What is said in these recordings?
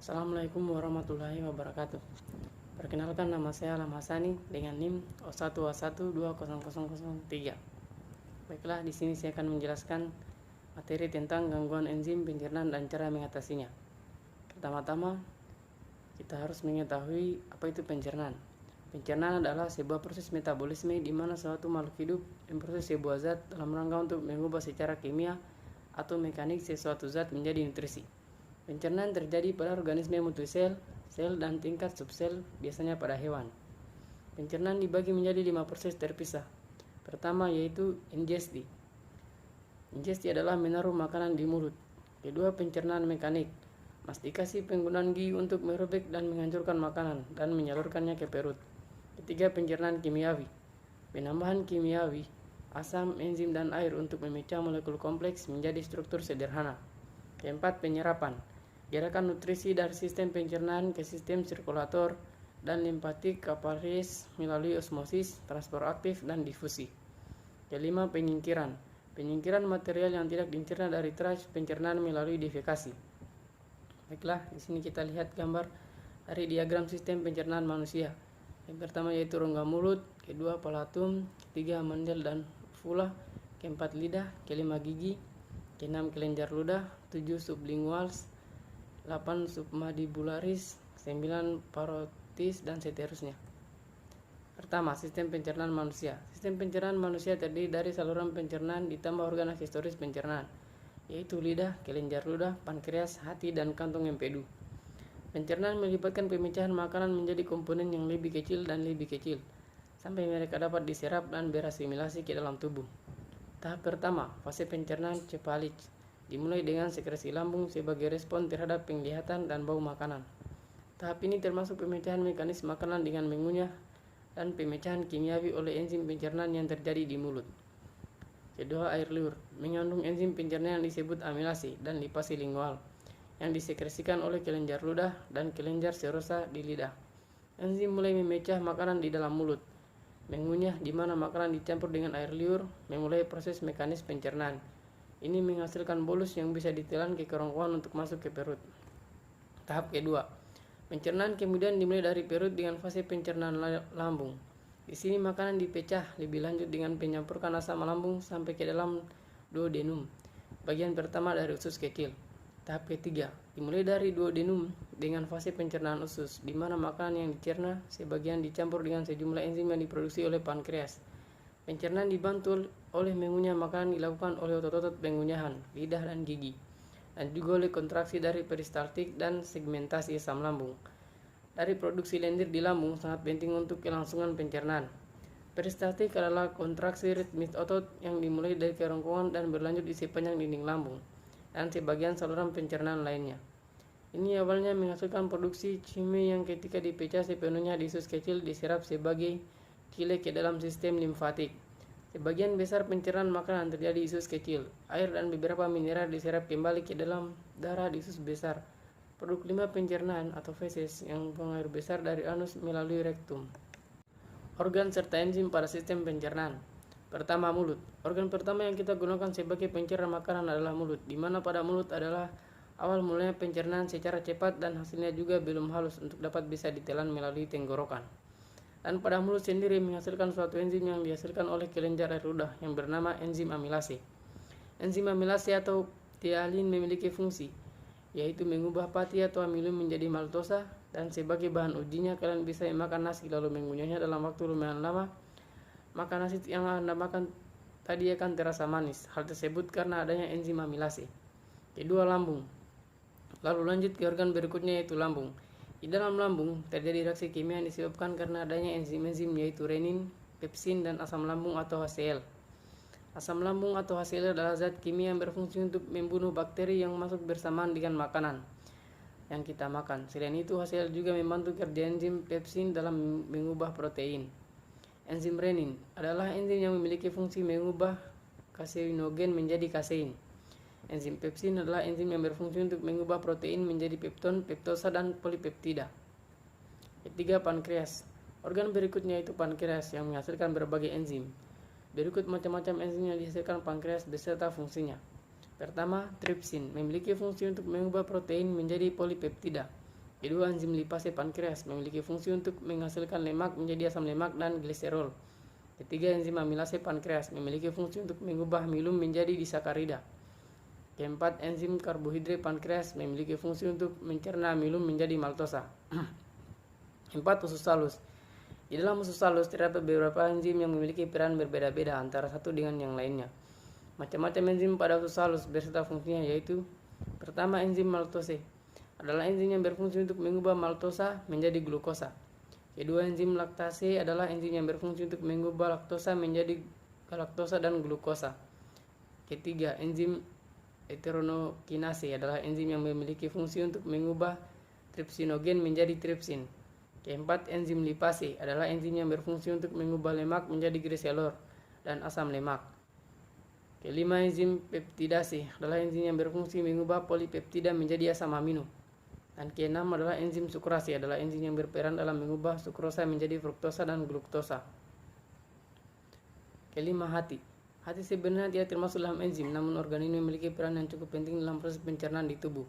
Assalamualaikum warahmatullahi wabarakatuh. Perkenalkan, nama saya Alam Hasani dengan NIM 0121200003. Baiklah, di sini saya akan menjelaskan materi tentang gangguan enzim pencernaan dan cara mengatasinya. Pertama-tama, kita harus mengetahui apa itu pencernaan. Pencernaan adalah sebuah proses metabolisme di mana suatu makhluk hidup memproses sebuah zat dalam rangka untuk mengubah secara kimia atau mekanik sesuatu zat menjadi nutrisi. Pencernaan terjadi pada organisme multisel, sel, dan tingkat subsel, biasanya pada hewan. Pencernaan dibagi menjadi 5 proses terpisah. Pertama yaitu ingesti. Ingesti adalah menaruh makanan di mulut. Kedua, pencernaan mekanik. Mastikasi penggunaan gigi untuk merobek dan menghancurkan makanan dan menyalurkannya ke perut. Ketiga, pencernaan kimiawi. Penambahan kimiawi, asam, enzim, dan air untuk memecah molekul kompleks menjadi struktur sederhana. Keempat, penyerapan. Gerakan nutrisi dari sistem pencernaan ke sistem sirkulator dan limpatik kapilaris melalui osmosis, transport aktif, dan difusi. Kelima, penyingkiran. Penyingkiran material yang tidak dicerna dari traks pencernaan melalui defekasi. Baiklah, di sini kita lihat gambar dari diagram sistem pencernaan manusia. Yang pertama yaitu rongga mulut, kedua palatum, ketiga amandel dan uvula, keempat lidah, kelima gigi, keenam kelenjar ludah, 7 sublinguals, 8 submandibularis, 9 parotis, dan seterusnya. Pertama, sistem pencernaan manusia. Sistem pencernaan manusia terdiri dari saluran pencernaan ditambah organ aksesoris pencernaan, yaitu lidah, kelenjar ludah, pankreas, hati, dan kantong empedu. Pencernaan melibatkan pemecahan makanan menjadi komponen yang lebih kecil dan lebih kecil, sampai mereka dapat diserap dan berasimilasi ke dalam tubuh. Tahap pertama, fase pencernaan cephalix, dimulai dengan sekresi lambung sebagai respon terhadap penglihatan dan bau makanan. Tahap ini termasuk pemecahan mekanis makanan dengan mengunyah dan pemecahan kimiawi oleh enzim pencernaan yang terjadi di mulut. Kedua, air liur mengandung enzim pencernaan yang disebut amilase dan lipase lingual yang disekresikan oleh kelenjar ludah dan kelenjar serosa di lidah. Enzim mulai memecah makanan di dalam mulut. Mengunyah, di mana makanan dicampur dengan air liur, memulai proses mekanis pencernaan. Ini menghasilkan bolus yang bisa ditelan ke kerongkongan untuk masuk ke perut. Tahap kedua, pencernaan kemudian dimulai dari perut dengan fase pencernaan lambung. Di sini makanan dipecah lebih lanjut dengan penyampurkan asam lambung sampai ke dalam duodenum, bagian pertama dari usus kecil. Tahap ketiga, dimulai dari duodenum dengan fase pencernaan usus, di mana makanan yang dicerna sebagian dicampur dengan sejumlah enzim yang diproduksi oleh pankreas. Pencernaan dibantu oleh mengunyah makanan dilakukan oleh otot-otot pengunyahan, lidah, dan gigi, dan juga oleh kontraksi dari peristaltik dan segmentasi asam lambung. Dari produksi lendir di lambung sangat penting untuk kelangsungan pencernaan. Peristaltik adalah kontraksi ritmis otot yang dimulai dari kerongkongan dan berlanjut di sepanjang dinding lambung dan sebagian saluran pencernaan lainnya. Ini awalnya menghasilkan produksi chime yang ketika dipecah sepenuhnya di usus kecil diserap sebagai kile ke dalam sistem limfatik. Sebagian besar pencernaan makanan terjadi di usus kecil. Air dan beberapa mineral diserap kembali ke dalam darah di usus besar. Produk 5 pencernaan atau feses yang buang air besar dari anus melalui rektum. Organ serta enzim pada sistem pencernaan. Pertama, mulut. Organ pertama yang kita gunakan sebagai pencerna makanan adalah mulut, di mana pada mulut adalah awal mulanya pencernaan secara cepat dan hasilnya juga belum halus untuk dapat bisa ditelan melalui tenggorokan. Dan pada mulut sendiri menghasilkan suatu enzim yang dihasilkan oleh kelenjar air ludah yang bernama enzim amilase. Enzim amilase atau ptyalin memiliki fungsi, yaitu mengubah pati atau amilum menjadi maltosa, dan sebagai bahan ujinya kalian bisa makan nasi lalu mengunyahnya dalam waktu lumayan lama, maka nasi yang Anda makan tadi akan terasa manis. Hal tersebut karena adanya enzim amilase. Kedua, lambung. Lalu lanjut ke organ berikutnya yaitu lambung. Di dalam lambung terjadi reaksi kimia yang disebabkan karena adanya enzim-enzim yaitu renin, pepsin, dan asam lambung atau HCl. Asam lambung atau HCl adalah zat kimia yang berfungsi untuk membunuh bakteri yang masuk bersamaan dengan makanan yang kita makan. Selain itu, HCl juga membantu kerja enzim pepsin dalam mengubah protein. Enzim renin adalah enzim yang memiliki fungsi mengubah kaseinogen menjadi kasein. Enzim pepsin adalah enzim yang berfungsi untuk mengubah protein menjadi pepton, peptosa, dan polipeptida. Ketiga, pankreas. Organ berikutnya yaitu pankreas yang menghasilkan berbagai enzim. Berikut macam-macam enzim yang dihasilkan pankreas beserta fungsinya. Pertama, tripsin memiliki fungsi untuk mengubah protein menjadi polipeptida. Kedua, enzim lipase pankreas memiliki fungsi untuk menghasilkan lemak menjadi asam lemak dan gliserol. Ketiga, enzim amilase pankreas memiliki fungsi untuk mengubah milum menjadi disakarida. Keempat, enzim karbohidrat pankreas memiliki fungsi untuk mencerna milum menjadi maltosa. 4. Usus halus. Di dalam usus halus terdapat beberapa enzim yang memiliki peran berbeda-beda antara satu dengan yang lainnya. Macam-macam enzim pada usus halus beserta fungsinya yaitu: pertama, enzim maltose adalah enzim yang berfungsi untuk mengubah maltosa menjadi glukosa. Kedua, enzim laktase adalah enzim yang berfungsi untuk mengubah laktosa menjadi galaktosa dan glukosa. Ketiga, enzim heterokinase adalah enzim yang memiliki fungsi untuk mengubah tripsinogen menjadi tripsin. Keempat, enzim lipase adalah enzim yang berfungsi untuk mengubah lemak menjadi gliserol dan asam lemak. Kelima, enzim peptidase adalah enzim yang berfungsi mengubah polipeptida menjadi asam amino. Dan keenam adalah enzim sukrase adalah enzim yang berperan dalam mengubah sukrosa menjadi fruktosa dan gluktosa. Kelima, hati. Hati sebenarnya tidak termasuk dalam enzim, namun organ ini memiliki peran yang cukup penting dalam proses pencernaan di tubuh.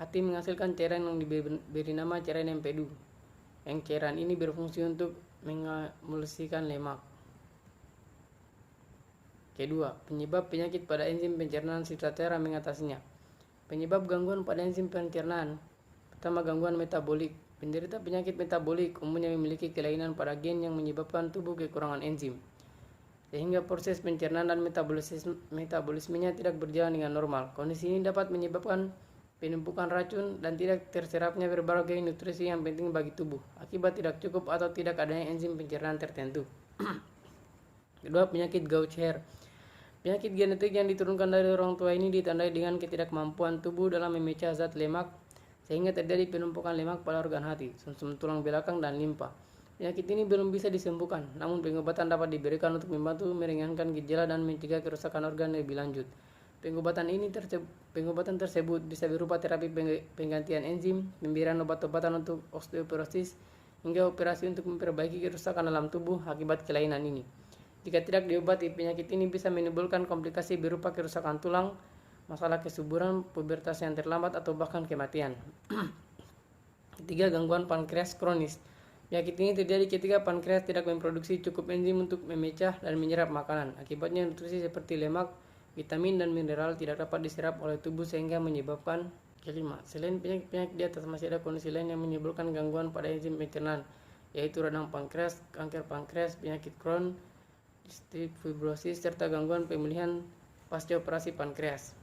Hati menghasilkan cairan yang diberi nama cairan empedu. Yang cairan ini berfungsi untuk mengemulsikan lemak. Kedua, penyebab penyakit pada enzim pencernaan serta cara mengatasinya. Penyebab gangguan pada enzim pencernaan. Pertama, gangguan metabolik. Penderita penyakit metabolik umumnya memiliki kelainan pada gen yang menyebabkan tubuh kekurangan enzim, sehingga proses pencernaan dan metabolismenya tidak berjalan dengan normal. Kondisi ini dapat menyebabkan penumpukan racun dan tidak terserapnya berbagai nutrisi yang penting bagi tubuh akibat tidak cukup atau tidak adanya enzim pencernaan tertentu. Kedua, penyakit Gaucher. Penyakit genetik yang diturunkan dari orang tua ini ditandai dengan ketidakmampuan tubuh dalam memecah zat lemak, sehingga terjadi penumpukan lemak pada organ hati, sumsum tulang belakang, dan limpa. Penyakit ini belum bisa disembuhkan, namun pengobatan dapat diberikan untuk membantu meringankan gejala dan mencegah kerusakan organ lebih lanjut. Pengobatan tersebut bisa berupa terapi penggantian enzim, pemberian obat-obatan untuk osteoporosis, hingga operasi untuk memperbaiki kerusakan dalam tubuh akibat kelainan ini. Jika tidak diobati, penyakit ini bisa menimbulkan komplikasi berupa kerusakan tulang, masalah kesuburan, pubertas yang terlambat, atau bahkan kematian. Ketiga, gangguan pankreas kronis. Penyakit ini terjadi ketika pankreas tidak memproduksi cukup enzim untuk memecah dan menyerap makanan. Akibatnya nutrisi seperti lemak, vitamin, dan mineral tidak dapat diserap oleh tubuh sehingga menyebabkan. Kelima, selain penyakit di atas masih ada kondisi lain yang menimbulkan gangguan pada enzim pencernaan, yaitu radang pankreas, kanker pankreas, penyakit Crohn, distik fibrosis, serta gangguan pemulihan pasca operasi pankreas.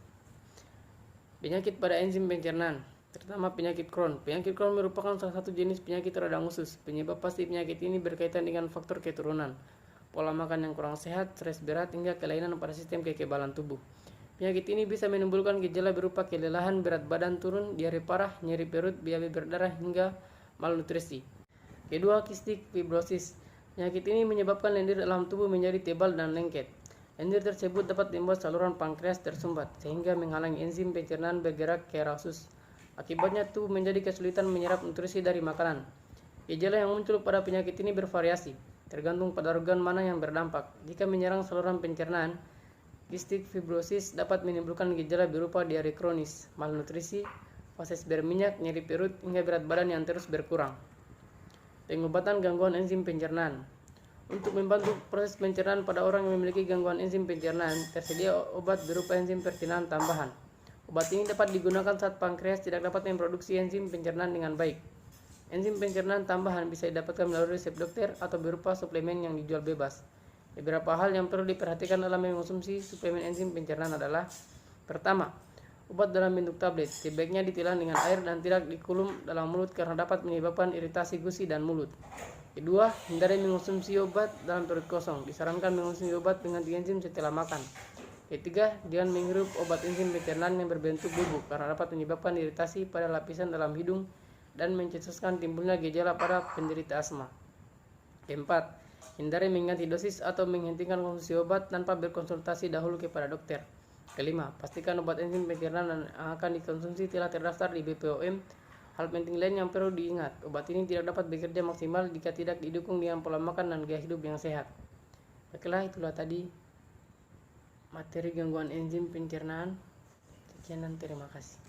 Penyakit pada enzim pencernaan. Pertama, penyakit Crohn. Penyakit Crohn merupakan salah satu jenis penyakit radang usus. Penyebab pasti penyakit ini berkaitan dengan faktor keturunan, pola makan yang kurang sehat, stres berat, hingga kelainan pada sistem kekebalan tubuh. Penyakit ini bisa menimbulkan gejala berupa kelelahan, berat badan turun, diare parah, nyeri perut, BAB berdarah, hingga malnutrisi. Kedua, kistik fibrosis. Penyakit ini menyebabkan lendir dalam tubuh menjadi tebal dan lengket. Lendir tersebut dapat membuat saluran pankreas tersumbat, sehingga menghalangi enzim pencernaan bergerak ke arah usus. Akibatnya tubuh menjadi kesulitan menyerap nutrisi dari makanan. Gejala yang muncul pada penyakit ini bervariasi, tergantung pada organ mana yang berdampak. Jika menyerang saluran pencernaan, kistik fibrosis dapat menimbulkan gejala berupa diare kronis, malnutrisi, fases berminyak, nyeri perut, hingga berat badan yang terus berkurang. Pengobatan gangguan enzim pencernaan. Untuk membantu proses pencernaan pada orang yang memiliki gangguan enzim pencernaan, tersedia obat berupa enzim pencernaan tambahan. Obat ini dapat digunakan saat pankreas tidak dapat memproduksi enzim pencernaan dengan baik. Enzim pencernaan tambahan bisa didapatkan melalui resep dokter atau berupa suplemen yang dijual bebas. Beberapa hal yang perlu diperhatikan dalam mengonsumsi suplemen enzim pencernaan adalah: pertama, obat dalam bentuk tablet. Sebaiknya ditelan dengan air dan tidak dikulum dalam mulut karena dapat menyebabkan iritasi gusi dan mulut. Kedua, hindari mengonsumsi obat dalam perut kosong. Disarankan mengonsumsi obat pengganti enzim setelah makan. Ketiga, jangan menghirup obat enzim pencernaan yang berbentuk bubuk karena dapat menyebabkan iritasi pada lapisan dalam hidung dan mencetuskan timbulnya gejala pada penderita asma. Keempat, hindari mengganti dosis atau menghentikan konsumsi obat tanpa berkonsultasi dahulu kepada dokter. Kelima, pastikan obat enzim pencernaan yang akan dikonsumsi telah terdaftar di BPOM. Hal penting lain yang perlu diingat, obat ini tidak dapat bekerja maksimal jika tidak didukung dengan pola makan dan gaya hidup yang sehat. Baiklah, itulah tadi materi gangguan enzim pencernaan. Sekian dan terima kasih.